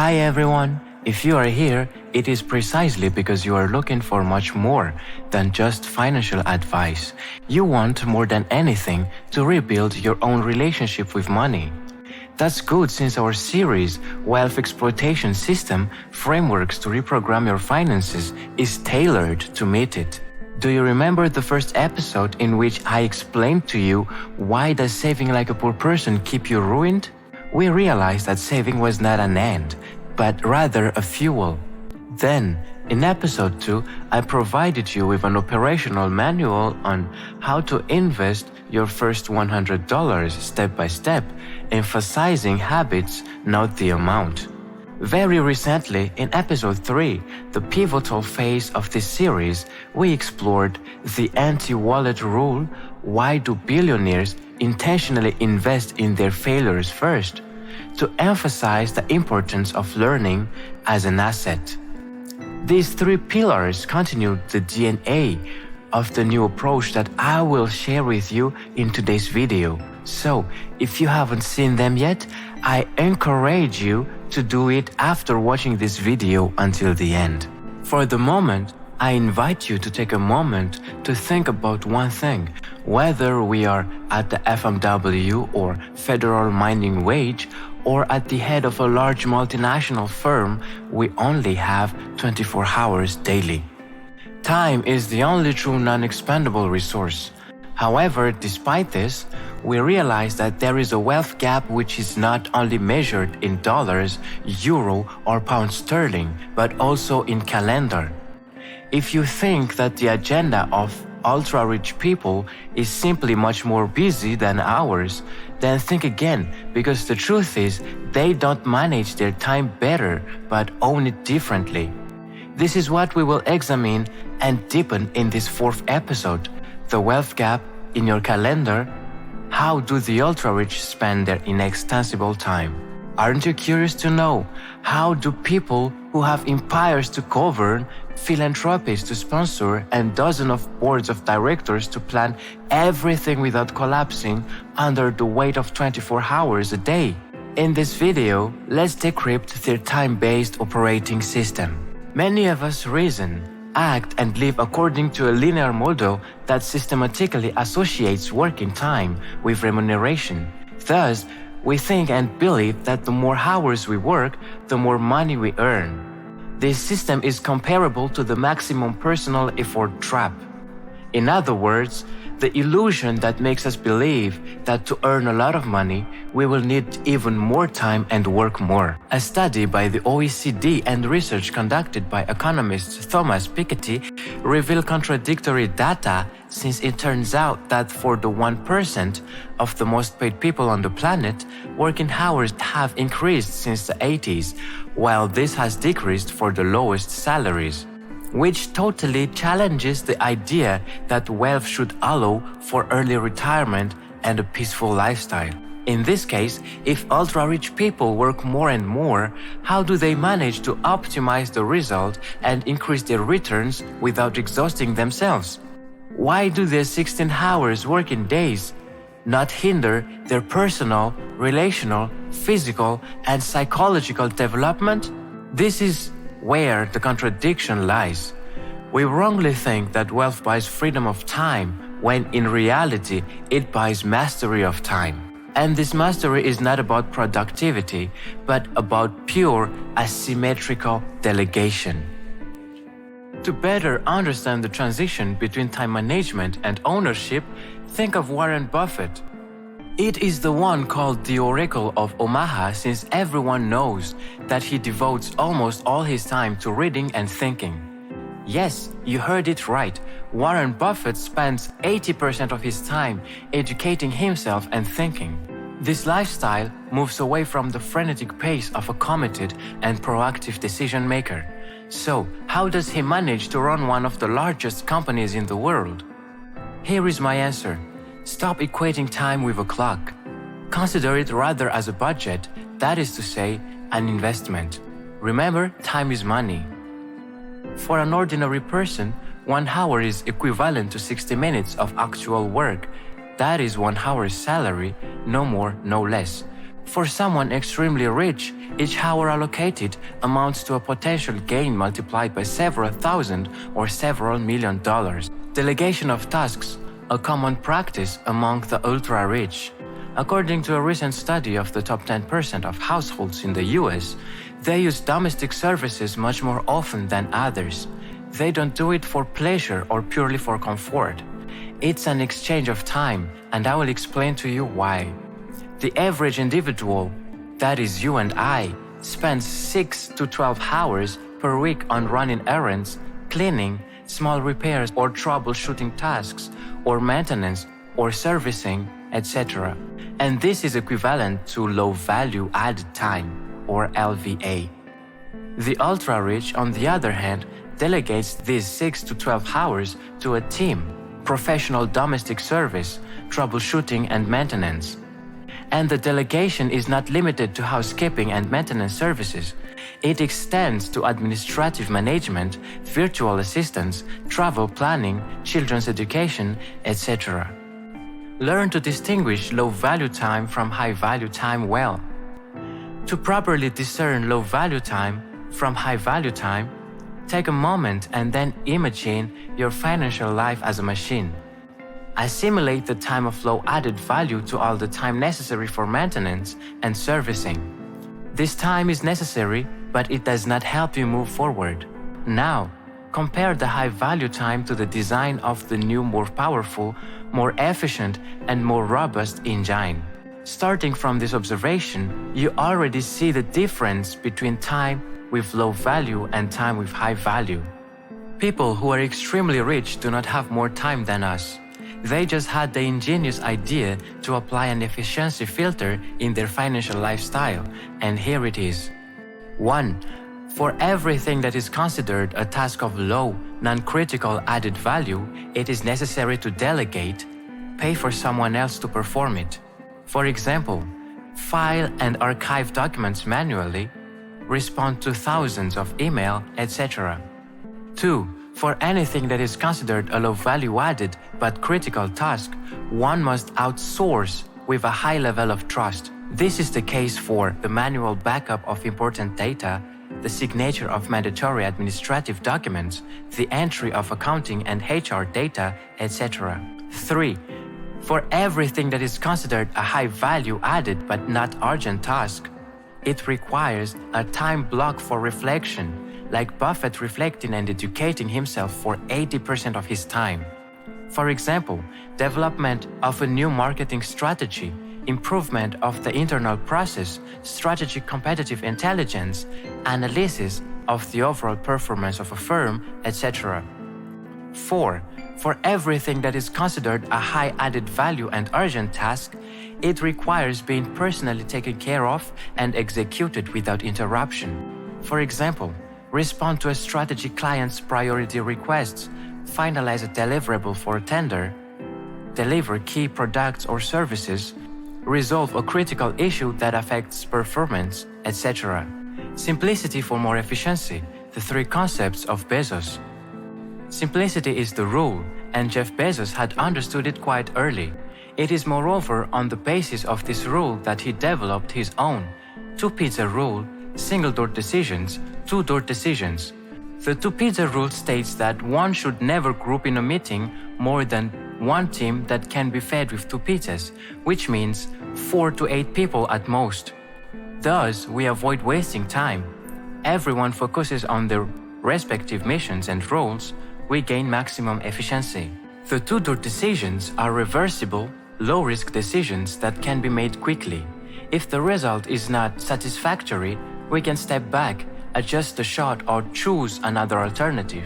Hi everyone! If you are here, it is precisely because you are looking for much more than just financial advice. You want more than anything to rebuild your own relationship with money. That's good since our series, Wealth Exploitation System, Frameworks to Reprogram Your Finances, is tailored to meet it. Do you remember the first episode in which I explained to you why does saving like a poor person keep you ruined? We realized that saving was not an end, but rather a fuel. Then, in episode 2, I provided you with an operational manual on how to invest your first $100 step by step, emphasizing habits, not the amount. Very recently, in episode 3, the pivotal phase of this series, we explored the anti-wallet rule. Why do billionaires intentionally invest in their failures first? To emphasize the importance of learning as an asset. These 3 pillars continue the DNA of the new approach that I will share with you in today's video. So, if you haven't seen them yet, I encourage you to do it after watching this video until the end. For the moment, I invite you to take a moment to think about one thing. Whether we are at the FMW or federal minimum wage, or at the head of a large multinational firm, we only have 24 hours daily. Time is the only true non-expandable resource. However, despite this, we realize that there is a wealth gap which is not only measured in dollars, euro, or pound sterling, but also in calendar. If you think that the agenda of ultra-rich people is simply much more busy than ours, then think again, because the truth is they don't manage their time better but own it differently. This is what we will examine and deepen in this 4th episode, the wealth gap in your calendar. How do the ultra-rich spend their inextensible time? Aren't you curious to know? How do people who have empires to govern, philanthropies to sponsor, and dozens of boards of directors to plan everything without collapsing under the weight of 24 hours a day? In this video, let's decrypt their time-based operating system. Many of us reason, act, and live according to a linear model that systematically associates working time with remuneration. Thus, we think and believe that the more hours we work, the more money we earn. This system is comparable to the maximum personal effort trap. In other words, the illusion that makes us believe that to earn a lot of money, we will need even more time and work more. A study by the OECD and research conducted by economist Thomas Piketty reveal contradictory data, since it turns out that for the 1% of the most paid people on the planet, working hours have increased since the 80s, while this has decreased for the lowest salaries, which totally challenges the idea that wealth should allow for early retirement and a peaceful lifestyle. In this case, if ultra-rich people work more and more, how do they manage to optimize the result and increase their returns without exhausting themselves? Why do their 16 hours working days not hinder their personal, relational, physical, and psychological development? This is where the contradiction lies. We wrongly think that wealth buys freedom of time, when in reality it buys mastery of time. And this mastery is not about productivity, but about pure asymmetrical delegation. To better understand the transition between time management and ownership, think of Warren Buffett. It is the one called the Oracle of Omaha, since everyone knows that he devotes almost all his time to reading and thinking. Yes, you heard it right. Warren Buffett spends 80% of his time educating himself and thinking. This lifestyle moves away from the frenetic pace of a committed and proactive decision maker. So, how does he manage to run one of the largest companies in the world? Here is my answer. Stop equating time with a clock. Consider it rather as a budget, that is to say, an investment. Remember, time is money. For an ordinary person, 1 hour is equivalent to 60 minutes of actual work. That is 1 hour's salary, no more, no less. For someone extremely rich, each hour allocated amounts to a potential gain multiplied by several thousand or several $1,000,000. Delegation of tasks, a common practice among the ultra-rich. According to a recent study of the top 10% of households in the US, they use domestic services much more often than others. They don't do it for pleasure or purely for comfort. It's an exchange of time, and I will explain to you why. The average individual, that is you and I, spends 6 to 12 hours per week on running errands, cleaning, small repairs or troubleshooting tasks, or maintenance, or servicing, etc. And this is equivalent to low value added time, or LVA. The ultra-rich, on the other hand, delegates these 6 to 12 hours to a team, professional domestic service, troubleshooting and maintenance. And the delegation is not limited to housekeeping and maintenance services. It extends to administrative management, virtual assistants, travel planning, children's education, etc. Learn to distinguish low-value time from high-value time well. To properly discern low-value time from high-value time, take a moment and then imagine your financial life as a machine. Assimilate the time of low added value to all the time necessary for maintenance and servicing. This time is necessary, but it does not help you move forward. Now, compare the high value time to the design of the new, more powerful, more efficient, and more robust engine. Starting from this observation, you already see the difference between time with low value and time with high value. People who are extremely rich do not have more time than us. They just had the ingenious idea to apply an efficiency filter in their financial lifestyle, and here it is. 1. For everything that is considered a task of low, non-critical added value, it is necessary to delegate, pay for someone else to perform it. For example, file and archive documents manually, respond to thousands of email, etc. 2. For anything that is considered a low value added but critical task, one must outsource with a high level of trust. This is the case for the manual backup of important data, the signature of mandatory administrative documents, the entry of accounting and HR data, etc. 3. For everything that is considered a high value added but not urgent task, it requires a time block for reflection, like Buffett reflecting and educating himself for 80% of his time. For example, development of a new marketing strategy, improvement of the internal process, strategic competitive intelligence, analysis of the overall performance of a firm, etc. 4. For everything that is considered a high added value and urgent task, it requires being personally taken care of and executed without interruption. For example, respond to a strategy client's priority requests, finalize a deliverable for a tender, deliver key products or services, resolve a critical issue that affects performance, etc. Simplicity for more efficiency, the 3 concepts of Bezos. Simplicity is the rule, and Jeff Bezos had understood it quite early. It is moreover on the basis of this rule that he developed his own 2-pizza rule, single-door decisions, 2-door decisions. The 2-pizza rule states that one should never group in a meeting more than one team that can be fed with 2 pizzas, which means 4 to 8 people at most. Thus, we avoid wasting time. Everyone focuses on their respective missions and roles, we gain maximum efficiency. The 2-door decisions are reversible, low-risk decisions that can be made quickly. If the result is not satisfactory, we can step back, adjust the shot, or choose another alternative.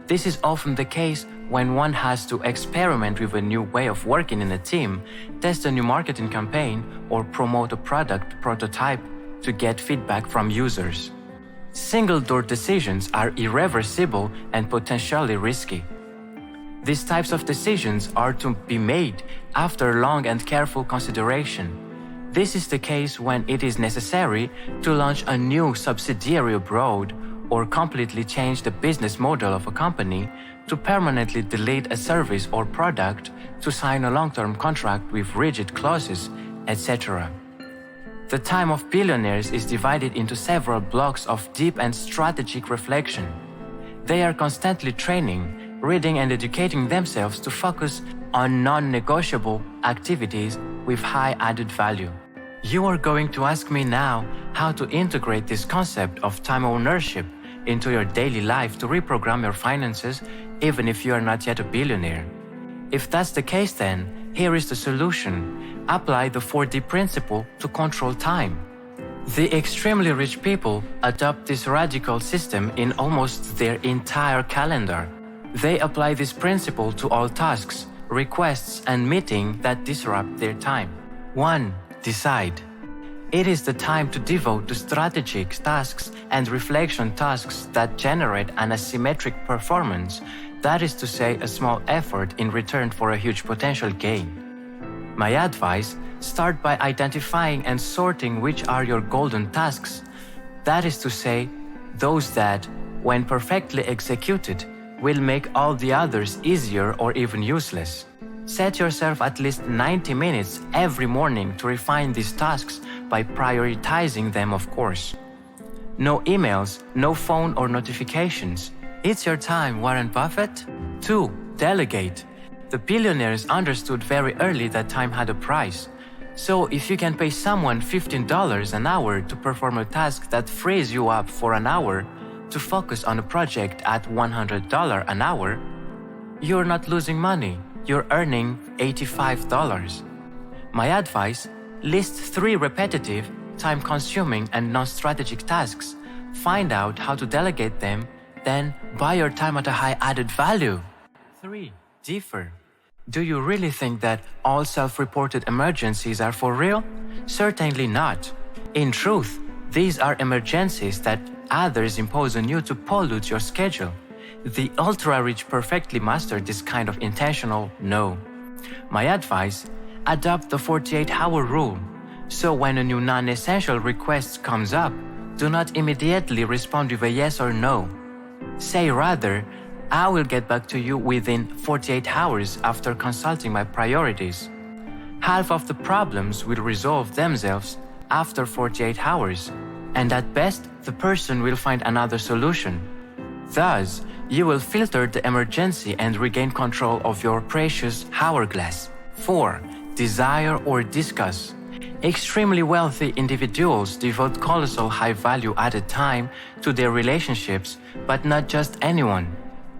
This is often the case when one has to experiment with a new way of working in a team, test a new marketing campaign, or promote a product prototype to get feedback from users. Single-door decisions are irreversible and potentially risky. These types of decisions are to be made after long and careful consideration. This is the case when it is necessary to launch a new subsidiary abroad or completely change the business model of a company, to permanently delete a service or product, to sign a long-term contract with rigid clauses, etc. The time of billionaires is divided into several blocks of deep and strategic reflection. They are constantly training, reading and educating themselves to focus on non-negotiable activities with high added value. You are going to ask me now how to integrate this concept of time ownership into your daily life to reprogram your finances even if you are not yet a billionaire. If that's the case, then here is the solution. Apply the 4D principle to control time. The extremely rich people adopt this radical system in almost their entire calendar. They apply this principle to all tasks, requests, and meetings that disrupt their time. 1. Decide. It is the time to devote to strategic tasks and reflection tasks that generate an asymmetric performance, that is to say, a small effort in return for a huge potential gain. My advice, start by identifying and sorting which are your golden tasks, that is to say, those that, when perfectly executed, will make all the others easier or even useless. Set yourself at least 90 minutes every morning to refine these tasks by prioritizing them, of course. No emails, no phone or notifications. It's your time, Warren Buffett. 2. Delegate. The billionaires understood very early that time had a price. So if you can pay someone $15 an hour to perform a task that frees you up for an hour to focus on a project at $100 an hour, you're not losing money. You're earning $85. My advice, list 3 repetitive, time-consuming and non-strategic tasks. Find out how to delegate them, then buy your time at a high added value. 3. Differ. Do you really think that all self-reported emergencies are for real? Certainly not. In truth, these are emergencies that others impose on you to pollute your schedule. The ultra-rich perfectly master this kind of intentional no. My advice, adopt the 48-hour rule. So when a new non-essential request comes up, do not immediately respond with a yes or no. Say rather, I will get back to you within 48 hours after consulting my priorities. Half of the problems will resolve themselves after 48 hours, and at best, the person will find another solution. Thus, you will filter the emergency and regain control of your precious hourglass. 4. Desire or discuss. Extremely wealthy individuals devote colossal high value added time to their relationships, but not just anyone.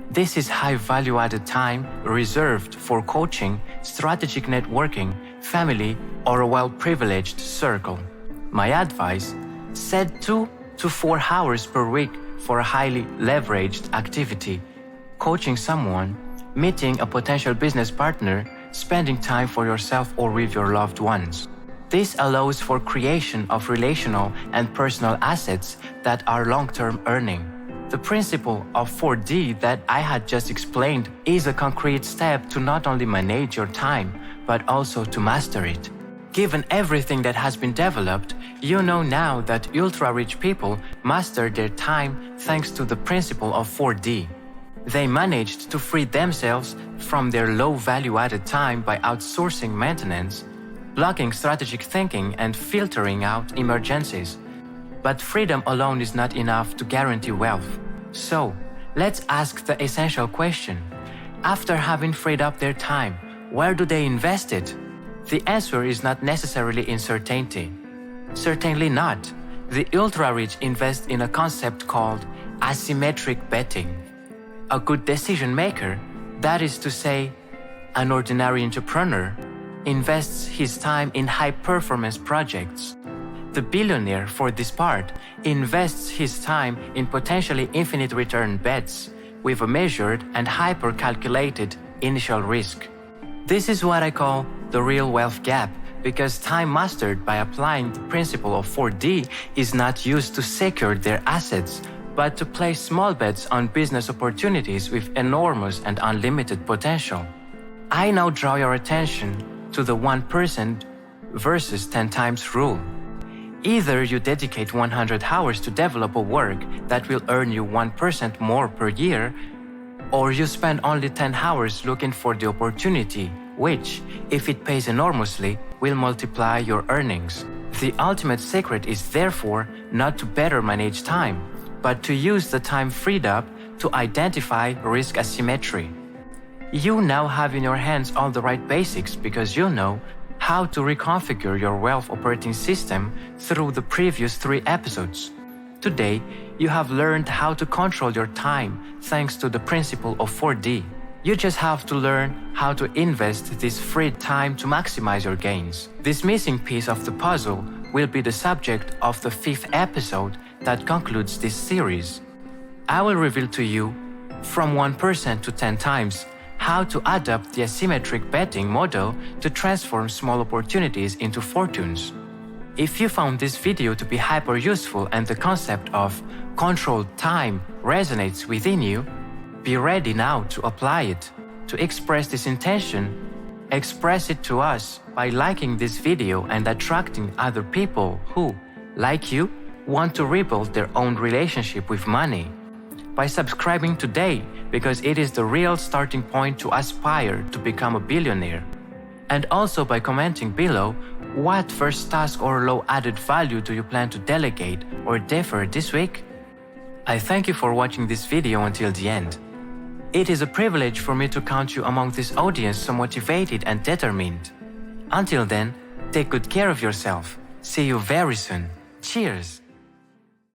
This is high value added time reserved for coaching, strategic networking, family, or a well-privileged circle. My advice, set 2 to 4 hours per week for a highly leveraged activity, coaching someone, meeting a potential business partner, spending time for yourself or with your loved ones. This allows for creation of relational and personal assets that are long-term earning. The principle of 4D that I had just explained is a concrete step to not only manage your time, but also to master it. Given everything that has been developed, you know now that ultra-rich people master their time thanks to the principle of 4D. They managed to free themselves from their low value-added time by outsourcing maintenance, blocking strategic thinking and filtering out emergencies. But freedom alone is not enough to guarantee wealth. So, let's ask the essential question. After having freed up their time, where do they invest it? The answer is not necessarily in certainty. Certainly not. The ultra-rich invest in a concept called asymmetric betting. A good decision maker, that is to say, an ordinary entrepreneur, invests his time in high-performance projects. The billionaire, for this part, invests his time in potentially infinite return bets with a measured and hyper-calculated initial risk. This is what I call the real wealth gap, because time mastered by applying the principle of 4D is not used to secure their assets, but to place small bets on business opportunities with enormous and unlimited potential. I now draw your attention to the 1% versus 10 times rule. Either you dedicate 100 hours to develop a work that will earn you 1% more per year, or you spend only 10 hours looking for the opportunity, which, if it pays enormously, will multiply your earnings. The ultimate secret is therefore not to better manage time, but to use the time freed up to identify risk asymmetry. You now have in your hands all the right basics because you know how to reconfigure your wealth operating system through the previous 3 episodes. Today, you have learned how to control your time thanks to the principle of 4D. You just have to learn how to invest this freed time to maximize your gains. This missing piece of the puzzle will be the subject of the 5th episode that concludes this series. I will reveal to you, from 1% to 10 times, how to adapt the asymmetric betting model to transform small opportunities into fortunes. If you found this video to be hyper useful and the concept of controlled time resonates within you, be ready now to apply it. To express this intention, express it to us by liking this video and attracting other people who, like you, want to rebuild their own relationship with money. By subscribing today, because it is the real starting point to aspire to become a billionaire. And also by commenting below what first task or low added value do you plan to delegate or defer this week? I thank you for watching this video until the end. It is a privilege for me to count you among this audience so motivated and determined. Until then, take good care of yourself. See you very soon. Cheers!